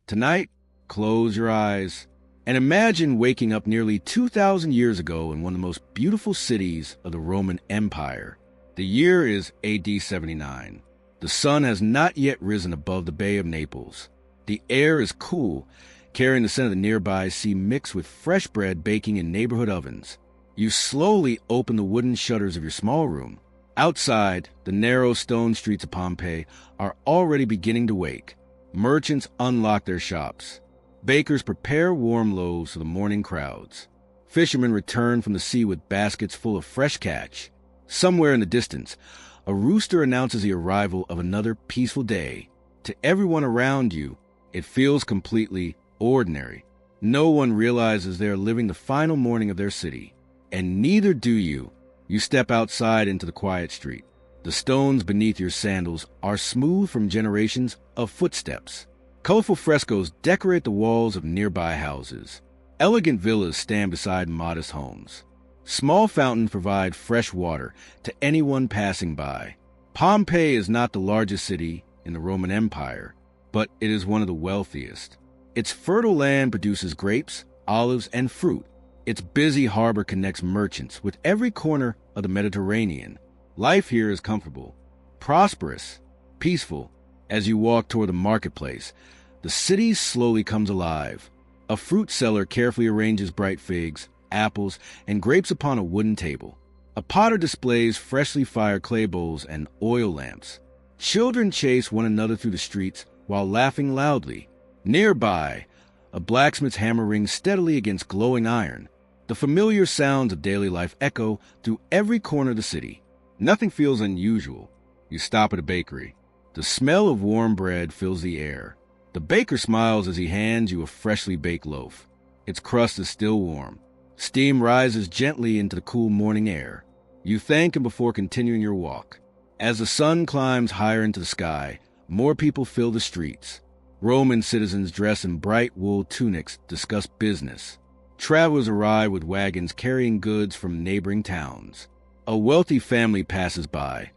Tonight, close your eyes and imagine waking up nearly 2,000 years ago in one of the most beautiful cities of the Roman Empire. The year is AD 79. The sun has not yet risen above the Bay of Naples. The air is cool, carrying the scent of the nearby sea mixed with fresh bread baking in neighborhood ovens. You slowly open the wooden shutters of your small room. Outside, the narrow stone streets of Pompeii are already beginning to wake. Merchants unlock their shops. Bakers prepare warm loaves for the morning crowds. Fishermen return from the sea with baskets full of fresh catch. Somewhere in the distance, a rooster announces the arrival of another peaceful day. To everyone around you, it feels completely ordinary. No one realizes they are living the final morning of their city. And neither do you. You step outside into the quiet street. The stones beneath your sandals are smooth from generations of footsteps. Colorful frescoes decorate the walls of nearby houses. Elegant villas stand beside modest homes. Small fountains provide fresh water to anyone passing by. Pompeii is not the largest city in the Roman Empire, but it is one of the wealthiest. Its fertile land produces grapes, olives, and fruit. Its busy harbor connects merchants with every corner of the Mediterranean. Life here is comfortable, prosperous, peaceful. As you walk toward the marketplace, the city slowly comes alive. A fruit seller carefully arranges bright figs, apples, and grapes upon a wooden table. A potter displays freshly fired clay bowls and oil lamps. Children chase one another through the streets while laughing loudly. Nearby, a blacksmith's hammer rings steadily against glowing iron. The familiar sounds of daily life echo through every corner of the city. Nothing feels unusual. You stop at a bakery. The smell of warm bread fills the air. The baker smiles as he hands you a freshly baked loaf. Its crust is still warm. Steam rises gently into the cool morning air. You thank him before continuing your walk. As the sun climbs higher into the sky, more people fill the streets. Roman citizens dressed in bright wool tunics discuss business. Travelers arrive with wagons carrying goods from neighboring towns. A wealthy family passes by,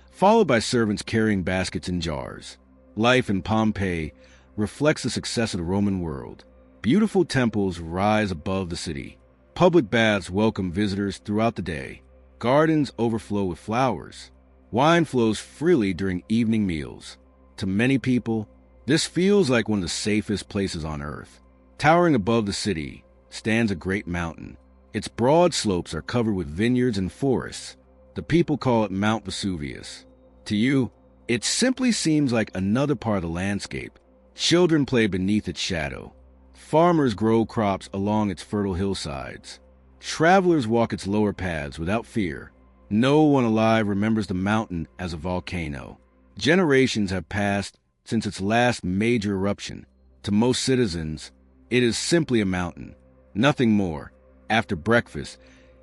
followed by servants carrying baskets and jars. Life in Pompeii reflects the success of the Roman world. Beautiful temples rise above the city. Public baths welcome visitors throughout the day. Gardens overflow with flowers. Wine flows freely during evening meals. To many people, this feels like one of the safest places on earth. Towering above the city stands a great mountain. Its broad slopes are covered with vineyards and forests. The people call it Mount Vesuvius. To you, it simply seems like another part of the landscape. Children play beneath its shadow. Farmers grow crops along its fertile hillsides. Travelers walk its lower paths without fear. No one alive remembers the mountain as a volcano. Generations have passed since its last major eruption. To most citizens, it is simply a mountain, nothing more. After breakfast,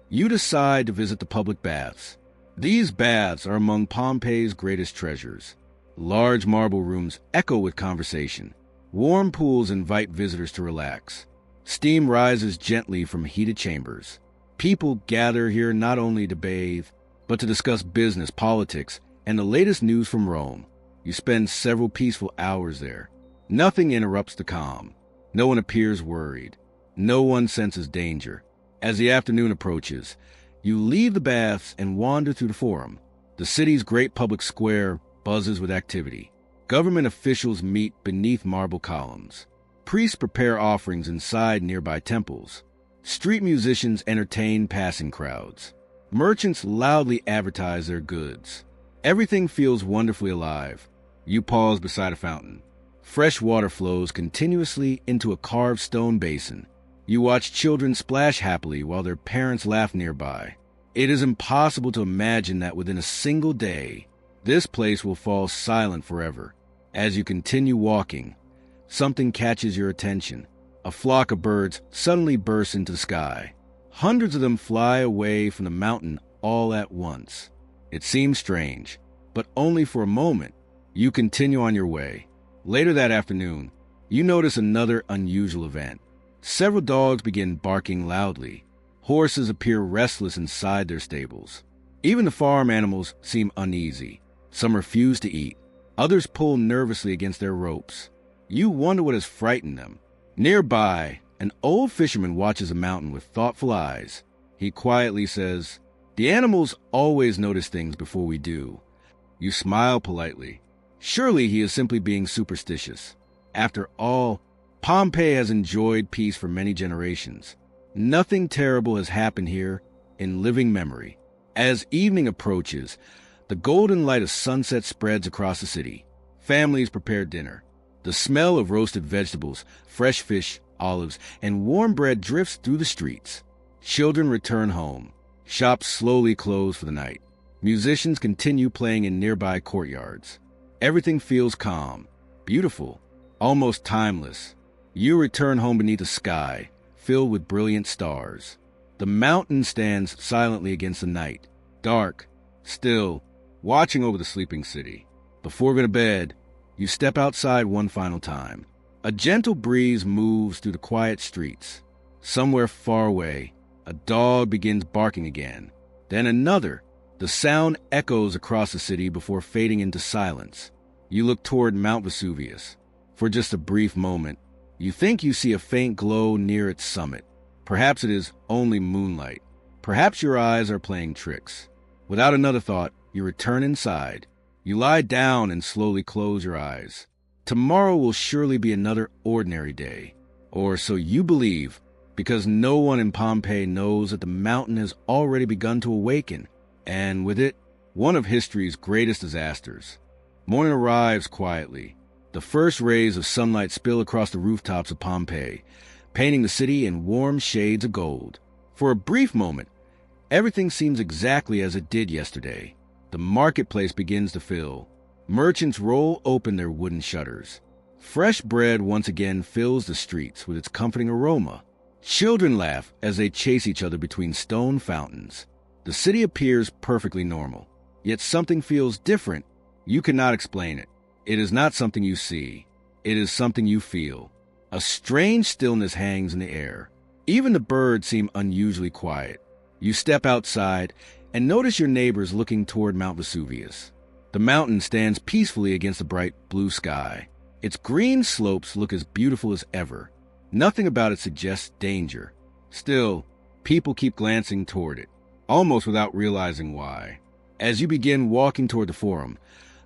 you decide to visit the public baths. These baths are among Pompeii's greatest treasures. Large marble rooms echo with conversation. Warm pools invite visitors to relax. Steam rises gently from heated chambers. People gather here not only to bathe, but to discuss business, politics, and the latest news from Rome. You spend several peaceful hours there. Nothing interrupts the calm. No one appears worried. No one senses danger. As the afternoon approaches, you leave the baths and wander through the Forum. The city's great public square buzzes with activity. Government officials meet beneath marble columns. Priests prepare offerings inside nearby temples. Street musicians entertain passing crowds. Merchants loudly advertise their goods. Everything feels wonderfully alive. You pause beside a fountain. Fresh water flows continuously into a carved stone basin. You watch children splash happily while their parents laugh nearby. It is impossible to imagine that within a single day, this place will fall silent forever. As you continue walking, something catches your attention. A flock of birds suddenly bursts into the sky. Hundreds of them fly away from the mountain all at once. It seems strange, but only for a moment. You continue on your way. Later that afternoon, you notice another unusual event. Several dogs begin barking loudly. Horses appear restless inside their stables. Even the farm animals seem uneasy. Some refuse to eat. Others pull nervously against their ropes. You wonder what has frightened them. Nearby, an old fisherman watches a mountain with thoughtful eyes. He quietly says, "The animals always notice things before we do." You smile politely. Surely he is simply being superstitious. After all, Pompeii has enjoyed peace for many generations. Nothing terrible has happened here in living memory. As evening approaches, the golden light of sunset spreads across the city. Families prepare dinner. The smell of roasted vegetables, fresh fish, olives, and warm bread drifts through the streets. Children return home. Shops slowly close for the night. Musicians continue playing in nearby courtyards. Everything feels calm, beautiful, almost timeless. You return home beneath a sky filled with brilliant stars. The mountain stands silently against the night, dark, still, watching over the sleeping city. Before going to bed, you step outside one final time. A gentle breeze moves through the quiet streets. Somewhere far away, a dog begins barking again. Then another. The sound echoes across the city before fading into silence. You look toward Mount Vesuvius. For just a brief moment, you think you see a faint glow near its summit. Perhaps it is only moonlight. Perhaps your eyes are playing tricks. Without another thought, you return inside. You lie down and slowly close your eyes. Tomorrow will surely be another ordinary day. Or so you believe, because no one in Pompeii knows that the mountain has already begun to awaken, and with it, one of history's greatest disasters. Morning arrives quietly. The first rays of sunlight spill across the rooftops of Pompeii, painting the city in warm shades of gold. For a brief moment, everything seems exactly as it did yesterday. The marketplace begins to fill. Merchants roll open their wooden shutters. Fresh bread once again fills the streets with its comforting aroma. Children laugh as they chase each other between stone fountains. The city appears perfectly normal, yet something feels different. You cannot explain it. It is not something you see. It is something you feel. A strange stillness hangs in the air. Even the birds seem unusually quiet. You step outside and notice your neighbors looking toward Mount Vesuvius. The mountain stands peacefully against the bright blue sky. Its green slopes look as beautiful as ever. Nothing about it suggests danger. Still, people keep glancing toward it, almost without realizing why. As you begin walking toward the forum,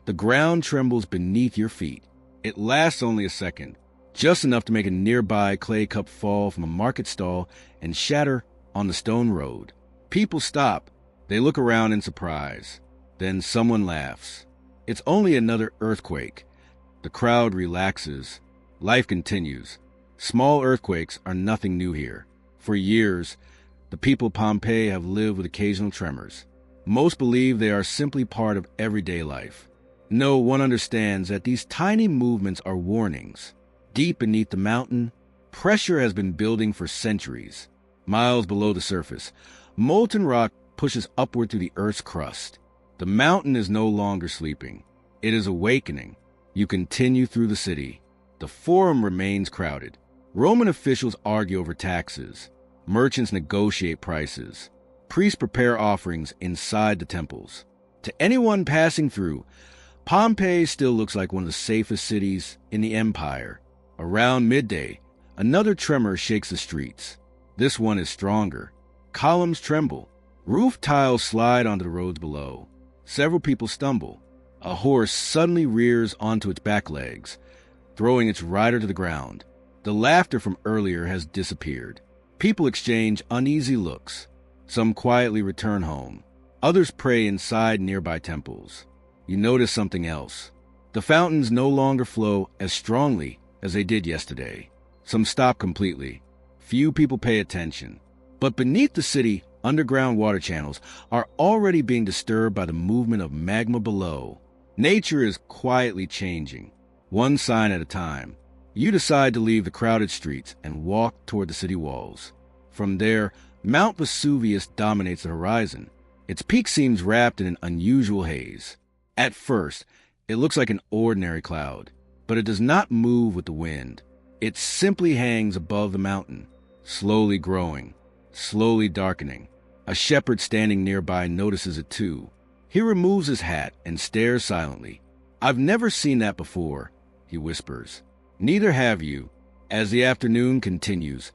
the ground trembles beneath your feet. It lasts only a second, just enough to make a nearby clay cup fall from a market stall and shatter on the stone road. People stop. They look around in surprise. Then someone laughs. It's only another earthquake. The crowd relaxes. Life continues. Small earthquakes are nothing new here. For years, the people of Pompeii have lived with occasional tremors. Most believe they are simply part of everyday life. No one understands that these tiny movements are warnings. Deep beneath the mountain, pressure has been building for centuries. Miles below the surface, molten rock pushes upward through the Earth's crust. The mountain is no longer sleeping. It is awakening. You continue through the city. The forum remains crowded. Roman officials argue over taxes. Merchants negotiate prices. Priests prepare offerings inside the temples. To anyone passing through, Pompeii still looks like one of the safest cities in the empire. Around midday, another tremor shakes the streets. This one is stronger. Columns tremble. Roof tiles slide onto the roads below. Several people stumble. A horse suddenly rears onto its back legs, throwing its rider to the ground. The laughter from earlier has disappeared. People exchange uneasy looks. Some quietly return home. Others pray inside nearby temples. You notice something else. The fountains no longer flow as strongly as they did yesterday. Some stop completely. Few people pay attention. But beneath the city, underground water channels are already being disturbed by the movement of magma below. Nature is quietly changing, one sign at a time. You decide to leave the crowded streets and walk toward the city walls. From there, Mount Vesuvius dominates the horizon. Its peak seems wrapped in an unusual haze. At first, it looks like an ordinary cloud, but it does not move with the wind. It simply hangs above the mountain, slowly growing, slowly darkening. A shepherd standing nearby notices it too. He removes his hat and stares silently. "I've never seen that before," he whispers. Neither have you. As the afternoon continues,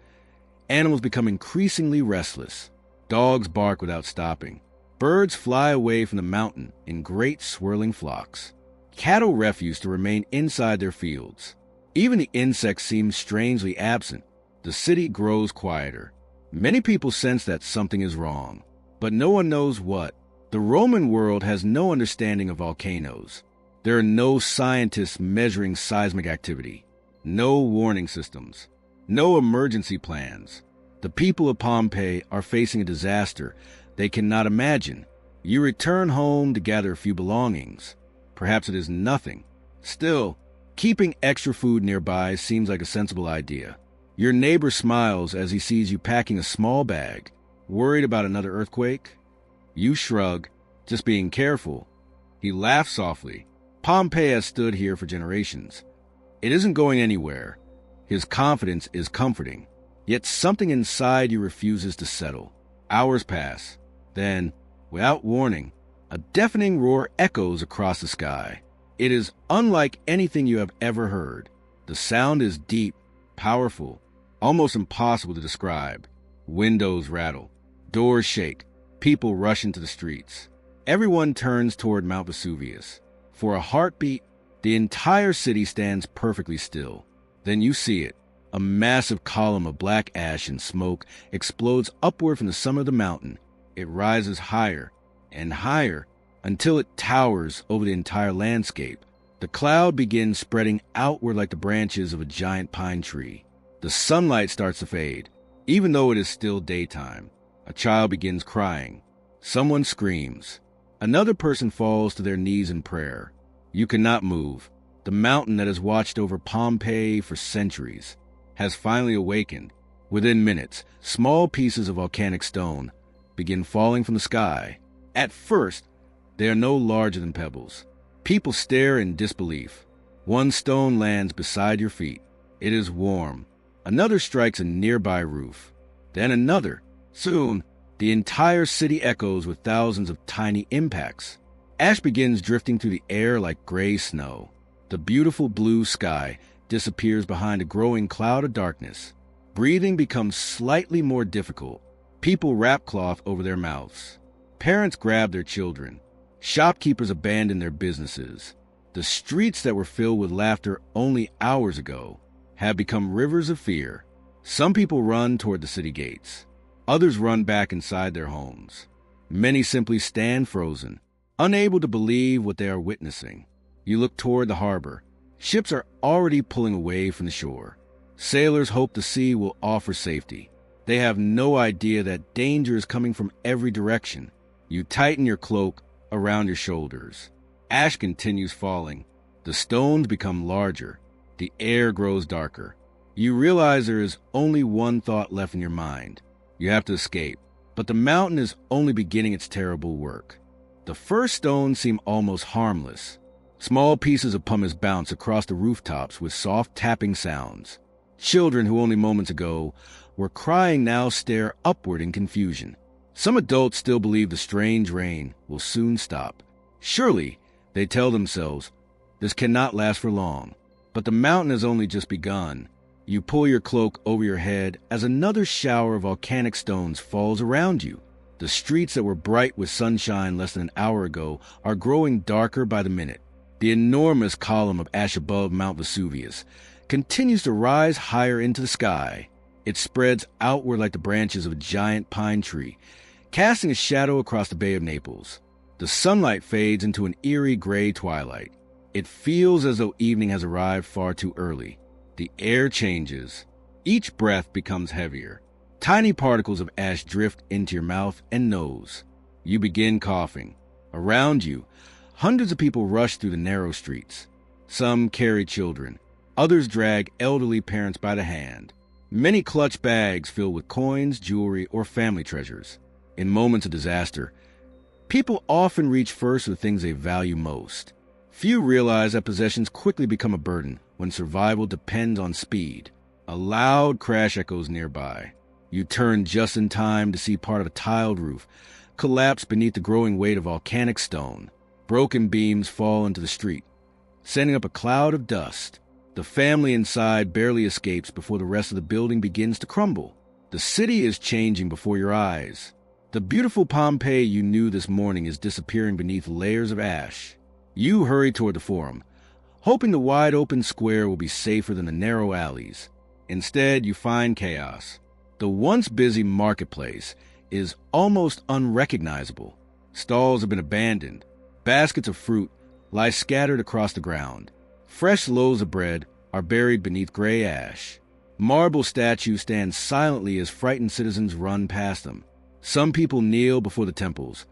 animals become increasingly restless. Dogs bark without stopping. Birds fly away from the mountain in great swirling flocks. Cattle refuse to remain inside their fields. Even the insects seem strangely absent. The city grows quieter. Many people sense that something is wrong, but no one knows what. The Roman world has no understanding of volcanoes. There are no scientists measuring seismic activity, no warning systems, no emergency plans. The people of Pompeii are facing a disaster they cannot imagine. You return home to gather a few belongings. Perhaps it is nothing. Still, keeping extra food nearby seems like a sensible idea. Your neighbor smiles as he sees you packing a small bag. Worried about another earthquake? You shrug, just being careful. He laughs softly. Pompeii has stood here for generations. It isn't going anywhere. His confidence is comforting. Yet something inside you refuses to settle. Hours pass. Then, without warning, a deafening roar echoes across the sky. It is unlike anything you have ever heard. The sound is deep, powerful, almost impossible to describe. Windows rattle. Doors shake. People rush into the streets. Everyone turns toward Mount Vesuvius. For a heartbeat, the entire city stands perfectly still. Then you see it. A massive column of black ash and smoke explodes upward from the summit of the mountain. It rises higher and higher until it towers over the entire landscape. The cloud begins spreading outward like the branches of a giant pine tree. The sunlight starts to fade, even though it is still daytime. A child begins crying. Someone screams. Another person falls to their knees in prayer. You cannot move. The mountain that has watched over Pompeii for centuries has finally awakened. Within minutes, small pieces of volcanic stone begin falling from the sky. At first, they are no larger than pebbles. People stare in disbelief. One stone lands beside your feet. It is warm. Another strikes a nearby roof. Then another. Soon, the entire city echoes with thousands of tiny impacts. Ash begins drifting through the air like gray snow. The beautiful blue sky disappears behind a growing cloud of darkness. Breathing becomes slightly more difficult. People wrap cloth over their mouths. Parents grab their children. Shopkeepers abandon their businesses. The streets that were filled with laughter only hours ago have become rivers of fear. Some people run toward the city gates. Others run back inside their homes. Many simply stand frozen, unable to believe what they are witnessing. You look toward the harbor. Ships are already pulling away from the shore. Sailors hope the sea will offer safety. They have no idea that danger is coming from every direction. You tighten your cloak around your shoulders. Ash continues falling. The stones become larger. The air grows darker. You realize there is only one thought left in your mind. You have to escape. But the mountain is only beginning its terrible work. The first stones seem almost harmless. Small pieces of pumice bounce across the rooftops with soft tapping sounds. Children who only moments ago were crying now stare upward in confusion. Some adults still believe the strange rain will soon stop. Surely, they tell themselves, this cannot last for long. But the mountain has only just begun. You pull your cloak over your head as another shower of volcanic stones falls around you. The streets that were bright with sunshine less than an hour ago are growing darker by the minute. The enormous column of ash above Mount Vesuvius continues to rise higher into the sky. It spreads outward like the branches of a giant pine tree, casting a shadow across the Bay of Naples. The sunlight fades into an eerie gray twilight. It feels as though evening has arrived far too early. The air changes. Each breath becomes heavier. Tiny particles of ash drift into your mouth and nose. You begin coughing. Around you, hundreds of people rush through the narrow streets. Some carry children. Others drag elderly parents by the hand. Many clutch bags filled with coins, jewelry, or family treasures. In moments of disaster, people often reach first for the things they value most. Few realize that possessions quickly become a burden when survival depends on speed. A loud crash echoes nearby. You turn just in time to see part of a tiled roof collapse beneath the growing weight of volcanic stone. Broken beams fall into the street, sending up a cloud of dust. The family inside barely escapes before the rest of the building begins to crumble. The city is changing before your eyes. The beautiful Pompeii you knew this morning is disappearing beneath layers of ash. You hurry toward the forum, hoping the wide-open square will be safer than the narrow alleys. Instead, you find chaos. The once busy marketplace is almost unrecognizable. Stalls have been abandoned. Baskets of fruit lie scattered across the ground. Fresh loaves of bread are buried beneath gray ash. Marble statues stand silently as frightened citizens run past them. Some people kneel before the temples,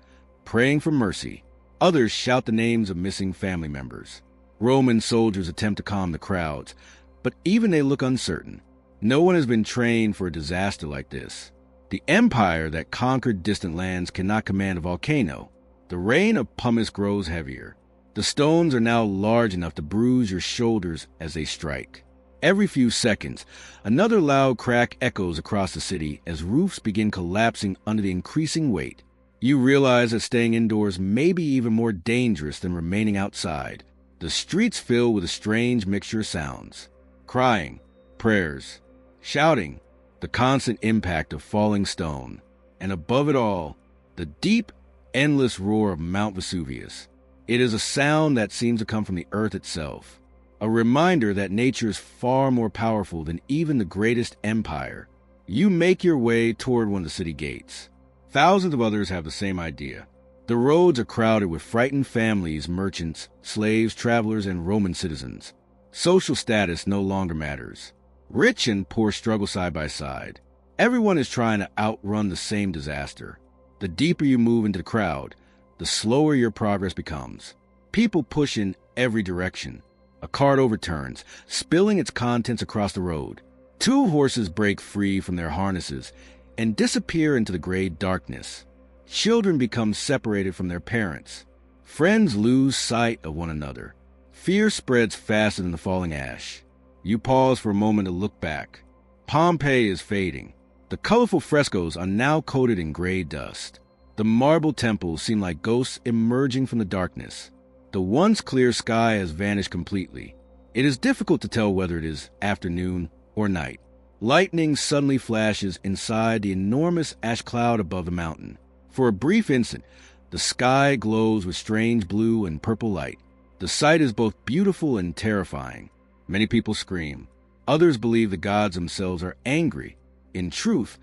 praying for mercy. Others shout the names of missing family members. Roman soldiers attempt to calm the crowds, but even they look uncertain. No one has been trained for a disaster like this. The empire that conquered distant lands cannot command a volcano. The rain of pumice grows heavier. The stones are now large enough to bruise your shoulders as they strike. Every few seconds, another loud crack echoes across the city as roofs begin collapsing under the increasing weight. You realize that staying indoors may be even more dangerous than remaining outside. The streets fill with a strange mixture of sounds. Crying, prayers, shouting, the constant impact of falling stone, and above it all, the deep, endless roar of Mount Vesuvius. It is a sound that seems to come from the earth itself, a reminder that nature is far more powerful than even the greatest empire. You make your way toward one of the city gates. Thousands of others have the same idea. The roads are crowded with frightened families, merchants, slaves, travelers, and Roman citizens. Social status no longer matters. Rich and poor struggle side by side. Everyone is trying to outrun the same disaster. The deeper you move into the crowd, the slower your progress becomes. People push in every direction. A cart overturns, spilling its contents across the road. Two horses break free from their harnesses and disappear into the gray darkness. Children become separated from their parents. Friends lose sight of one another. Fear spreads faster than the falling ash. You pause for a moment to look back. Pompeii is fading. The colorful frescoes are now coated in gray dust. The marble temples seem like ghosts emerging from the darkness. The once clear sky has vanished completely. It is difficult to tell whether it is afternoon or night. Lightning suddenly flashes inside the enormous ash cloud above the mountain. For a brief instant, the sky glows with strange blue and purple light. The sight is both beautiful and terrifying. Many people scream. Others believe the gods themselves are angry. In truth,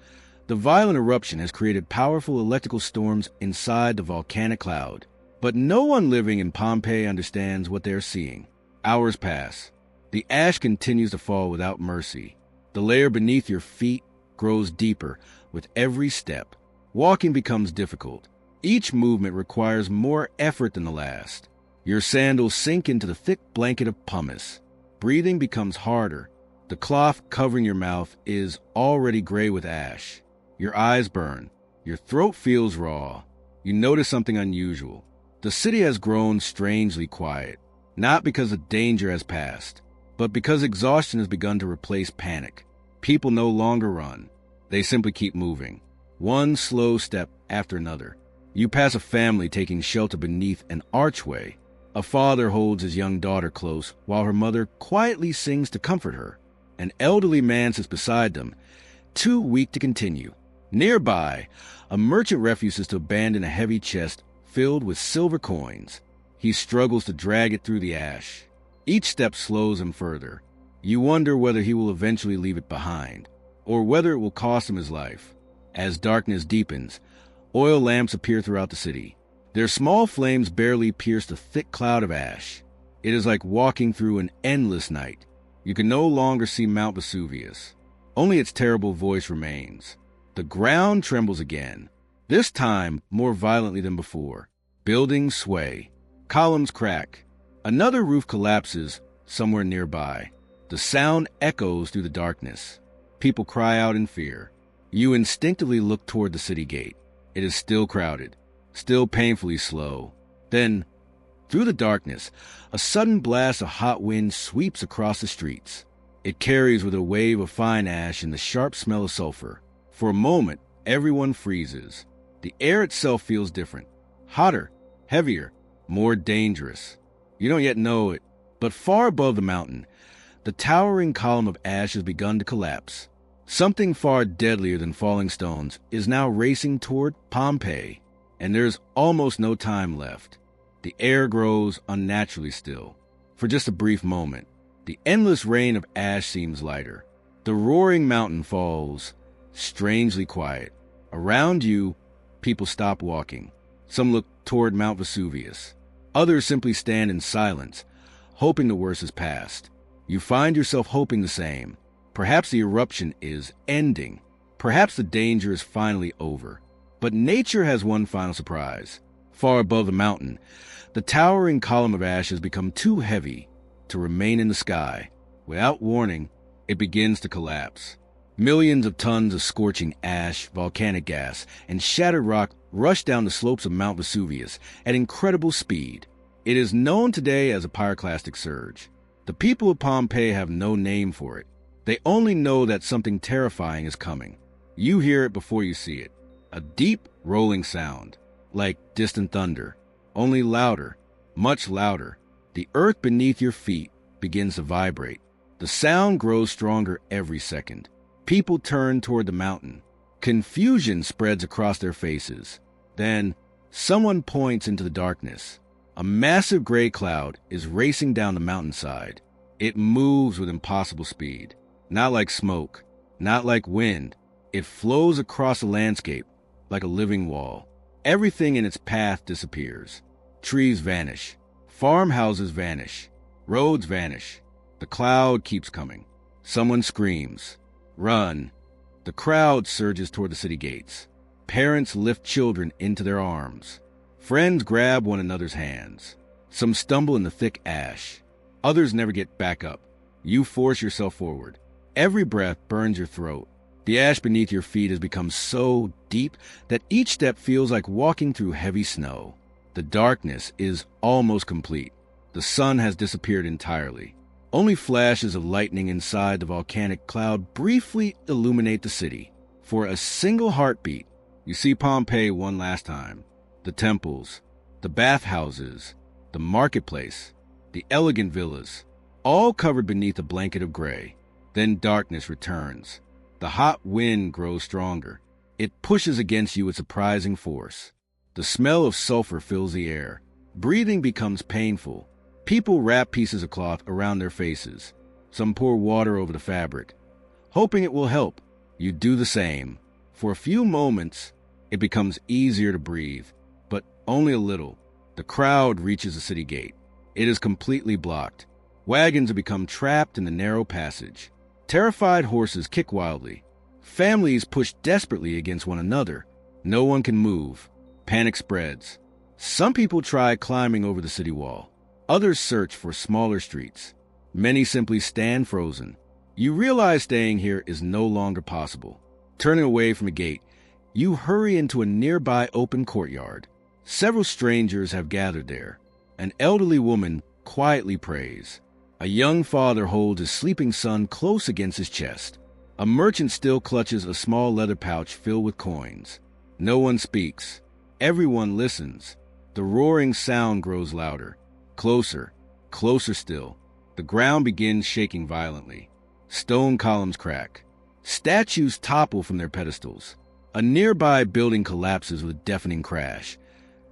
the violent eruption has created powerful electrical storms inside the volcanic cloud. But no one living in Pompeii understands what they are seeing. Hours pass. The ash continues to fall without mercy. The layer beneath your feet grows deeper with every step. Walking becomes difficult. Each movement requires more effort than the last. Your sandals sink into the thick blanket of pumice. Breathing becomes harder. The cloth covering your mouth is already gray with ash. Your eyes burn. Your throat feels raw. You notice something unusual. The city has grown strangely quiet, not because the danger has passed, but because exhaustion has begun to replace panic. People no longer run. They simply keep moving, one slow step after another. You pass a family taking shelter beneath an archway. A father holds his young daughter close while her mother quietly sings to comfort her. An elderly man sits beside them, too weak to continue. Nearby, a merchant refuses to abandon a heavy chest filled with silver coins. He struggles to drag it through the ash. Each step slows him further. You wonder whether he will eventually leave it behind, or whether it will cost him his life. As darkness deepens, oil lamps appear throughout the city. Their small flames barely pierce the thick cloud of ash. It is like walking through an endless night. You can no longer see Mount Vesuvius. Only its terrible voice remains. The ground trembles again, this time more violently than before. Buildings sway. Columns crack. Another roof collapses somewhere nearby. The sound echoes through the darkness. People cry out in fear. You instinctively look toward the city gate. It is still crowded, still painfully slow. Then, through the darkness, a sudden blast of hot wind sweeps across the streets. It carries with a wave of fine ash and the sharp smell of sulfur. For a moment, everyone freezes. The air itself feels different. Hotter, heavier, more dangerous. You don't yet know it, but far above the mountain, The towering column of ash has begun to collapse. Something far deadlier than falling stones is now racing toward Pompeii, and there's almost no time left. The air grows unnaturally still. For just a brief moment, the endless rain of ash seems lighter. The roaring mountain falls, strangely quiet. Around you, people stop walking. Some look toward Mount Vesuvius. Others simply stand in silence, hoping the worst is past. You find yourself hoping the same. Perhaps the eruption is ending. Perhaps the danger is finally over. But nature has one final surprise. Far above the mountain, the towering column of ash has become too heavy to remain in the sky. Without warning, it begins to collapse. Millions of tons of scorching ash, volcanic gas, and shattered rock rush down the slopes of Mount Vesuvius at incredible speed. It is known today as a pyroclastic surge. The people of Pompeii have no name for it. They only know that something terrifying is coming. You hear it before you see it. A deep, rolling sound, like distant thunder, only louder, much louder. The earth beneath your feet begins to vibrate. The sound grows stronger every second. People turn toward the mountain. Confusion spreads across their faces. Then, someone points into the darkness. A massive gray cloud is racing down the mountainside. It moves with impossible speed. Not like smoke, not like wind. It flows across the landscape like a living wall. Everything in its path disappears. Trees vanish. Farmhouses vanish. Roads vanish. The cloud keeps coming. Someone screams. Run. The crowd surges toward the city gates. Parents lift children into their arms. Friends grab one another's hands. Some stumble in the thick ash. Others never get back up. You force yourself forward. Every breath burns your throat. The ash beneath your feet has become so deep that each step feels like walking through heavy snow. The darkness is almost complete. The sun has disappeared entirely. Only flashes of lightning inside the volcanic cloud briefly illuminate the city. For a single heartbeat, you see Pompeii one last time. The temples, the bathhouses, the marketplace, the elegant villas, all covered beneath a blanket of gray. Then darkness returns. The hot wind grows stronger. It pushes against you with surprising force. The smell of sulfur fills the air. Breathing becomes painful. People wrap pieces of cloth around their faces. Some pour water over the fabric, hoping it will help. You do the same. For a few moments, it becomes easier to breathe, but only a little. The crowd reaches the city gate. It is completely blocked. Wagons have become trapped in the narrow passage. Terrified horses kick wildly. Families push desperately against one another. No one can move. Panic spreads. Some people try climbing over the city wall. Others search for smaller streets. Many simply stand frozen. You realize staying here is no longer possible. Turning away from the gate, you hurry into a nearby open courtyard. Several strangers have gathered there. An elderly woman quietly prays. A young father holds his sleeping son close against his chest. A merchant still clutches a small leather pouch filled with coins. No one speaks. Everyone listens. The roaring sound grows louder. Closer, closer still. The ground begins shaking violently. Stone columns crack. Statues topple from their pedestals. A nearby building collapses with a deafening crash,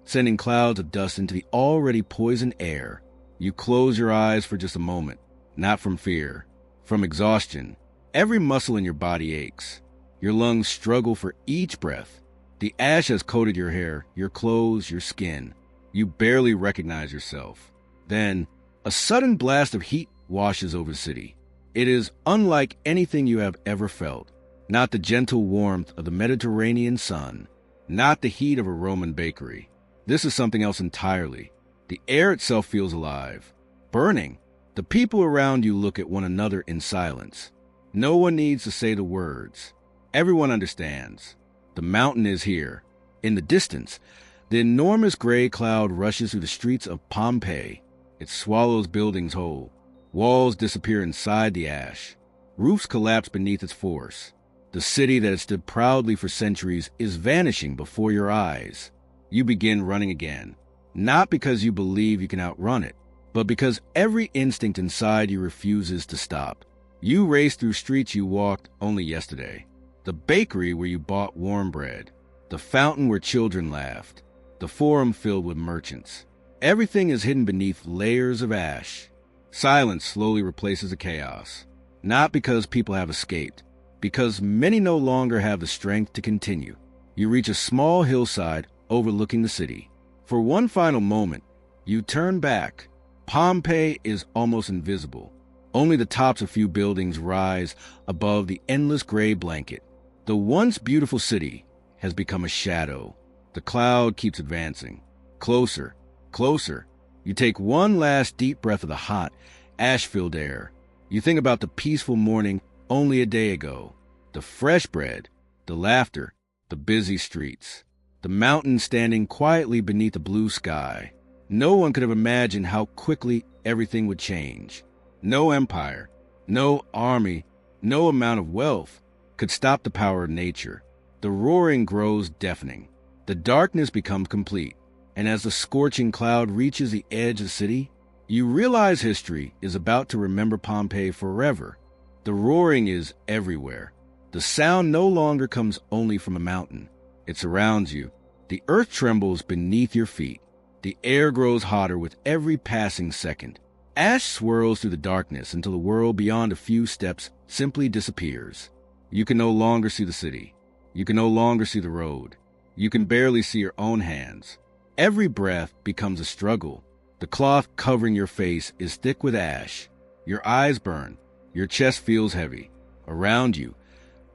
sending clouds of dust into the already poisoned air. You close your eyes for just a moment, not from fear, from exhaustion. Every muscle in your body aches. Your lungs struggle for each breath. The ash has coated your hair, your clothes, your skin. You barely recognize yourself. Then, a sudden blast of heat washes over the city. It is unlike anything you have ever felt. Not the gentle warmth of the Mediterranean sun, not the heat of a Roman bakery. This is something else entirely. The air itself feels alive, burning. The people around you look at one another in silence. No one needs to say the words. Everyone understands. The mountain is here. In the distance, the enormous gray cloud rushes through the streets of Pompeii. It swallows buildings whole. Walls disappear inside the ash. Roofs collapse beneath its force. The city that has stood proudly for centuries is vanishing before your eyes. You begin running again. Not because you believe you can outrun it, but because every instinct inside you refuses to stop. You race through streets you walked only yesterday. The bakery where you bought warm bread. The fountain where children laughed. The forum filled with merchants. Everything is hidden beneath layers of ash. Silence slowly replaces the chaos. Not because people have escaped, because many no longer have the strength to continue. You reach a small hillside overlooking the city. For one final moment, you turn back. Pompeii is almost invisible. Only the tops of few buildings rise above the endless gray blanket. The once beautiful city has become a shadow. The cloud keeps advancing. Closer, closer. You take one last deep breath of the hot, ash-filled air. You think about the peaceful morning only a day ago. The fresh bread, the laughter, the busy streets. The mountains standing quietly beneath the blue sky. No one could have imagined how quickly everything would change. No empire, no army, no amount of wealth could stop the power of nature. The roaring grows deafening. The darkness becomes complete. And as the scorching cloud reaches the edge of the city, you realize history is about to remember Pompeii forever. The roaring is everywhere. The sound no longer comes only from a mountain. It surrounds you. The earth trembles beneath your feet. The air grows hotter with every passing second. Ash swirls through the darkness until the world beyond a few steps simply disappears. You can no longer see the city. You can no longer see the road. You can barely see your own hands. Every breath becomes a struggle. The cloth covering your face is thick with ash. Your eyes burn. Your chest feels heavy. Around you,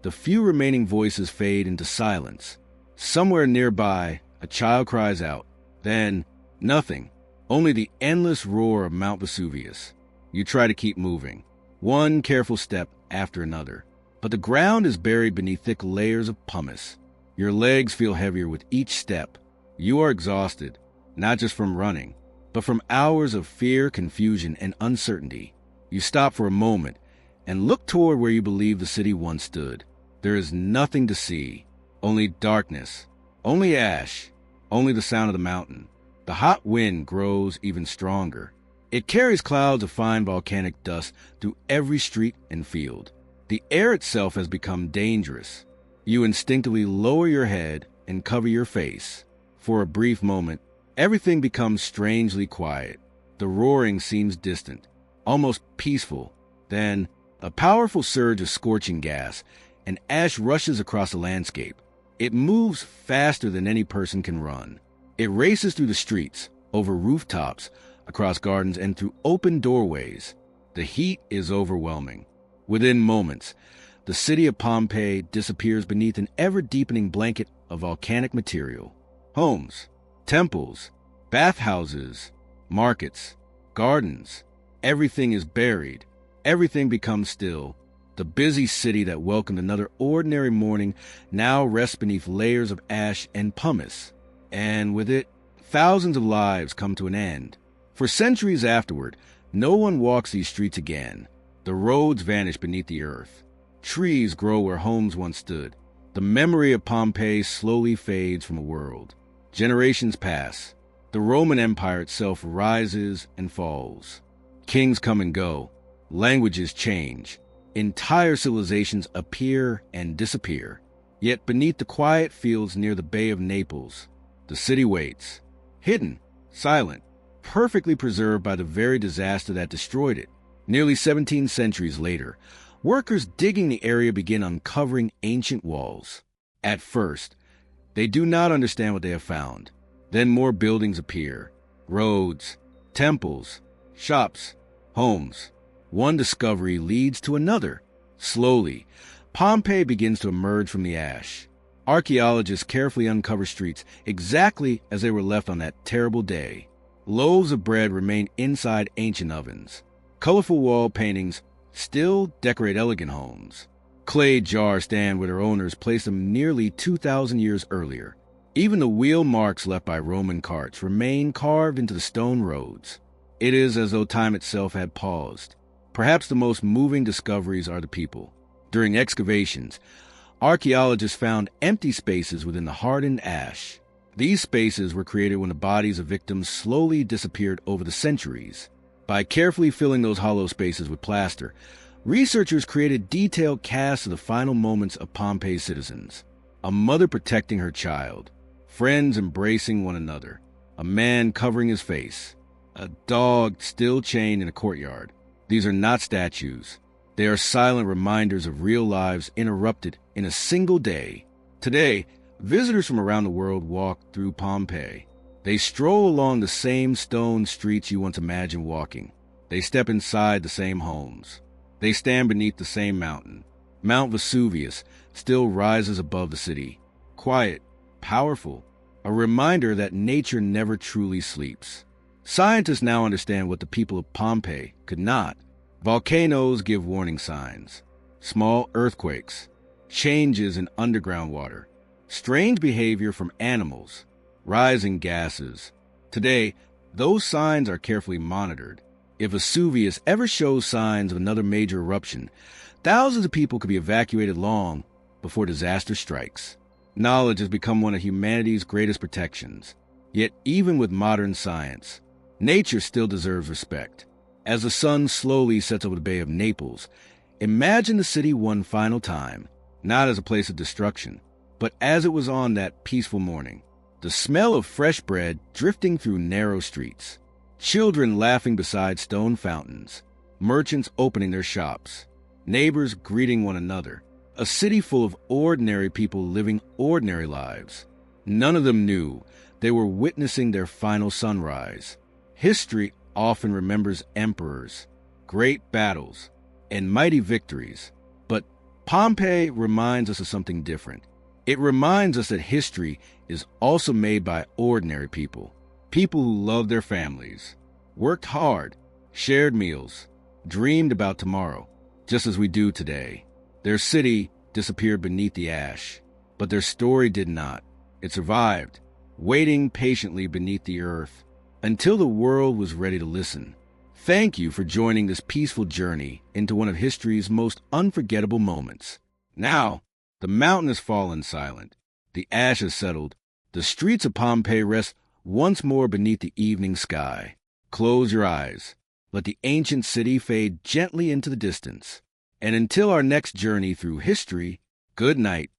the few remaining voices fade into silence. Somewhere nearby, a child cries out. Then, nothing. Only the endless roar of Mount Vesuvius. You try to keep moving, one careful step after another. But the ground is buried beneath thick layers of pumice. Your legs feel heavier with each step. You are exhausted, not just from running, but from hours of fear, confusion, and uncertainty. You stop for a moment and look toward where you believe the city once stood. There is nothing to see, only darkness, only ash, only the sound of the mountain. The hot wind grows even stronger. It carries clouds of fine volcanic dust through every street and field. The air itself has become dangerous. You instinctively lower your head and cover your face. For a brief moment, everything becomes strangely quiet. The roaring seems distant, almost peaceful. Then, a powerful surge of scorching gas and ash rushes across the landscape. It moves faster than any person can run. It races through the streets, over rooftops, across gardens, and through open doorways. The heat is overwhelming. Within moments, the city of Pompeii disappears beneath an ever-deepening blanket of volcanic material. Homes, temples, bathhouses, markets, gardens. Everything is buried. Everything becomes still. The busy city that welcomed another ordinary morning now rests beneath layers of ash and pumice. And with it, thousands of lives come to an end. For centuries afterward, no one walks these streets again. The roads vanish beneath the earth. Trees grow where homes once stood. The memory of Pompeii slowly fades from the world. Generations pass. The Roman Empire itself rises and falls. Kings come and go. Languages change. Entire civilizations appear and disappear. Yet beneath the quiet fields near the Bay of Naples, the city waits, hidden, silent, perfectly preserved by the very disaster that destroyed it. Nearly 17 centuries later, workers digging the area begin uncovering ancient walls. At first, they do not understand what they have found. Then more buildings appear. Roads, temples, shops, homes. One discovery leads to another. Slowly, Pompeii begins to emerge from the ash. Archaeologists carefully uncover streets exactly as they were left on that terrible day. Loaves of bread remain inside ancient ovens. Colorful wall paintings still decorate elegant homes. Clay jars stand where their owners placed them nearly 2,000 years earlier. Even the wheel marks left by Roman carts remain carved into the stone roads. It is as though time itself had paused. Perhaps the most moving discoveries are the people. During excavations, archaeologists found empty spaces within the hardened ash. These spaces were created when the bodies of victims slowly disappeared over the centuries. By carefully filling those hollow spaces with plaster, researchers created detailed casts of the final moments of Pompeii's citizens. A mother protecting her child, friends embracing one another, a man covering his face, a dog still chained in a courtyard. These are not statues. They are silent reminders of real lives interrupted in a single day. Today, visitors from around the world walk through Pompeii. They stroll along the same stone streets you once imagined walking. They step inside the same homes. They stand beneath the same mountain. Mount Vesuvius still rises above the city. Quiet, powerful, a reminder that nature never truly sleeps. Scientists now understand what the people of Pompeii could not. Volcanoes give warning signs. Small earthquakes, changes in underground water, strange behavior from animals, rising gases. Today, those signs are carefully monitored. If Vesuvius ever shows signs of another major eruption, thousands of people could be evacuated long before disaster strikes. Knowledge has become one of humanity's greatest protections. Yet even with modern science, nature still deserves respect. As the sun slowly sets over the Bay of Naples, imagine the city one final time, not as a place of destruction, but as it was on that peaceful morning. The smell of fresh bread drifting through narrow streets, children laughing beside stone fountains, merchants opening their shops, neighbors greeting one another, a city full of ordinary people living ordinary lives. None of them knew they were witnessing their final sunrise. History often remembers emperors, great battles, and mighty victories, but Pompeii reminds us of something different. It reminds us that history is also made by ordinary people, people who loved their families, worked hard, shared meals, dreamed about tomorrow, just as we do today. Their city disappeared beneath the ash, but their story did not. It survived, waiting patiently beneath the earth until the world was ready to listen. Thank you for joining this peaceful journey into one of history's most unforgettable moments. Now, the mountain has fallen silent. The ash has settled. The streets of Pompeii rest once more beneath the evening sky. Close your eyes. Let the ancient city fade gently into the distance. And until our next journey through history, good night.